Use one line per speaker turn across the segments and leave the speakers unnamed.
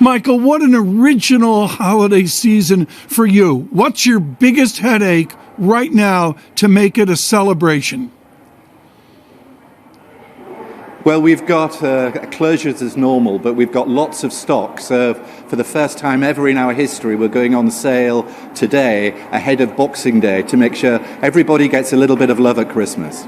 Michael, what an original holiday season for you. What's your biggest headache right now to make it a celebration?
Well, we've got closures as normal, but we've got lots of stock. So for the first time ever in our history, we're going on sale today ahead of Boxing Day to make sure everybody gets a little bit of love at Christmas.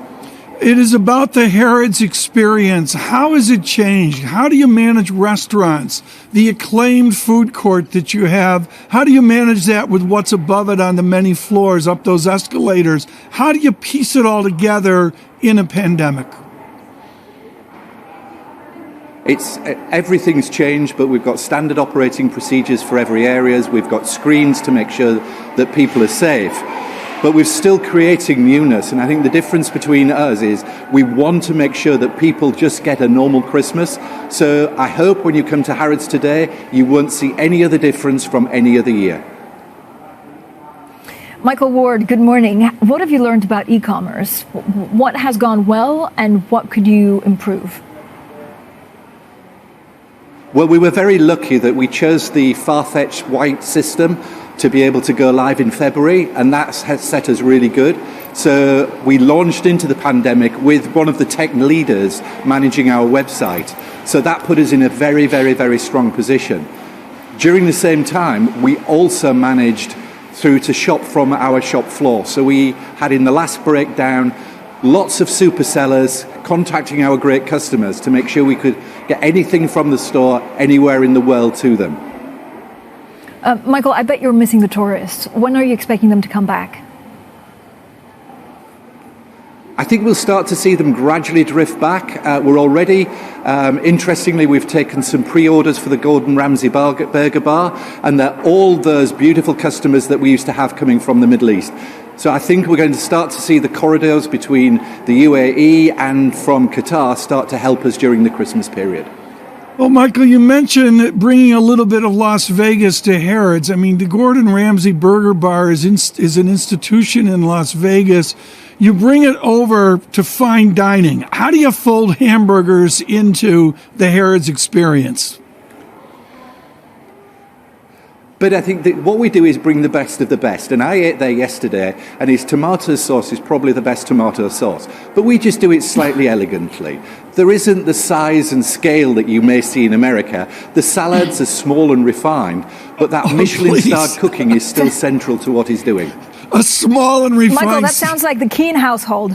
It is about the Harrods experience. How has it changed? How do you manage restaurants, the acclaimed food court that you have? How do you manage that with what's above it on the many floors, up those escalators? How do you piece it all together in a pandemic?
Everything's changed, but we've got standard operating procedures for every area. We've got screens to make sure that people are safe. But we're still creating newness, and I think the difference between us is we want to make sure that people just get a normal Christmas. So I hope when you come to Harrods today, you won't see any other difference from any other year.
Michael Ward, good morning. What have you learned about e-commerce? What has gone well, and what could you improve?
Well, we were very lucky that we chose the far-fetched white system to be able to go live in February, and that has set us really good. So we launched into the pandemic with one of the tech leaders managing our website. So that put us in a very, very, very strong position. During the same time, we also managed through to shop from our shop floor. So we had in the last breakdown lots of super sellers contacting our great customers to make sure we could get anything from the store anywhere in the world to them.
Michael, I bet you're missing the tourists. When are you expecting them to come back?
I think we'll start to see them gradually drift back. We're already, interestingly, we've taken some pre-orders for the Gordon Ramsay Burger Bar, and they're all those beautiful customers that we used to have coming from the Middle East. So I think we're going to start to see the corridors between the UAE and from Qatar start to help us during the Christmas period.
Well, Michael, you mentioned bringing a little bit of Las Vegas to Harrods. I mean, the Gordon Ramsay Burger Bar is an institution in Las Vegas. You bring it over to fine dining. How do you fold hamburgers into the Harrods experience?
But I think that what we do is bring the best of the best. And I ate there yesterday, and his tomato sauce is probably the best tomato sauce. But we just do it slightly elegantly. There isn't the size and scale that you may see in America. The salads are small and refined, but that Michelin-starred cooking is still central to what he's doing.
A small and refined...
Michael, that sounds like the Keane household.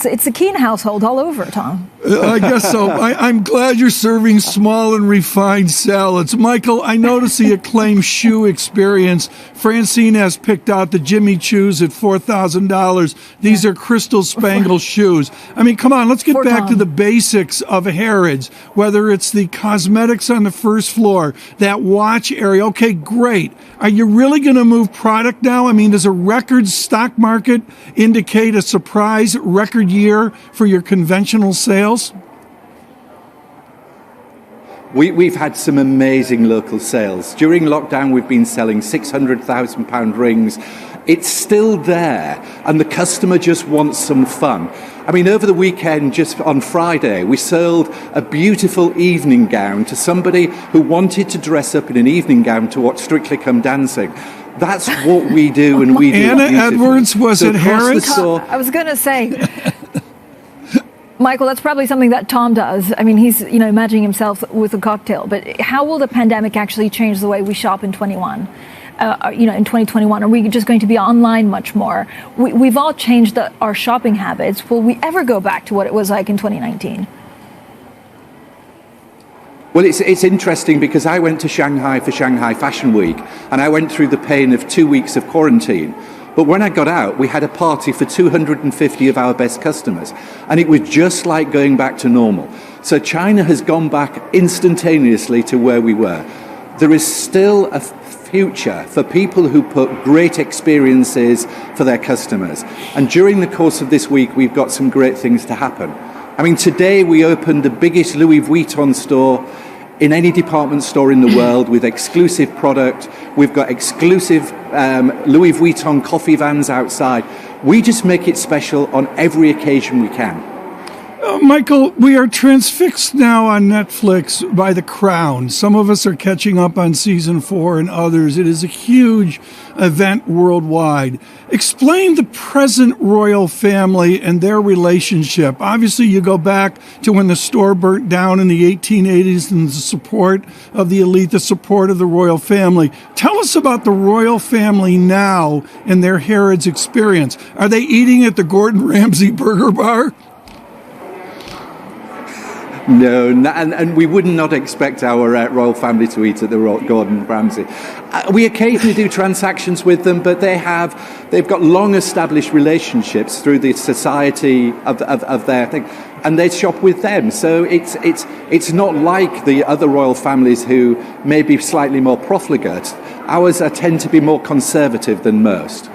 It's the Keane household all over, Tom.
I guess so. I'm glad you're serving small and refined salads. Michael, I noticed the acclaimed shoe experience. Francine has picked out the Jimmy Choos at $4,000. These are crystal spangled shoes. I mean, come on, let's get back to the basics of Harrods, whether it's the cosmetics on the first floor, that watch area. Okay, great. Are you really going to move product now? I mean, does a record stock market indicate a surprise record year for your conventional sales?
We've had some amazing local sales. During lockdown, we've been selling £600,000 rings. It's still there, and the customer just wants some fun. I mean, over the weekend, just on Friday, we sold a beautiful evening gown to somebody who wanted to dress up in an evening gown to watch Strictly Come Dancing. That's what we do, and we do
Anna Edwards was at Harrods?
I was going to say... Michael, that's probably something that Tom does. I mean, he's, imagining himself with a cocktail. But how will the pandemic actually change the way we shop in 2021? In 2021, are we just going to be online much more? We've all changed our shopping habits. Will we ever go back to what it was like in 2019?
Well, it's interesting because I went to Shanghai for Shanghai Fashion Week, and I went through the pain of 2 weeks of quarantine. But when I got out, we had a party for 250 of our best customers, and it was just like going back to normal. So China has gone back instantaneously to where we were. There is still a future for people who put great experiences for their customers. And during the course of this week, we've got some great things to happen. I mean, today we opened the biggest Louis Vuitton store in any department store in the world with exclusive product. We've got exclusive Louis Vuitton coffee vans outside. We just make it special on every occasion we can.
Michael, we are transfixed now on Netflix by The Crown. Some of us are catching up on season 4 and others. It is a huge event worldwide. Explain the present royal family and their relationship. Obviously, you go back to when the store burnt down in the 1880s and the support of the elite, the support of the royal family. Tell us about the royal family now and their Harrods experience. Are they eating at the Gordon Ramsay Burger Bar?
No, and we would not expect our royal family to eat at the Gordon Ramsay. We occasionally do transactions with them, but they've got long established relationships through the society of their thing, and they shop with them. So it's not like the other royal families who may be slightly more profligate. Ours tend to be more conservative than most.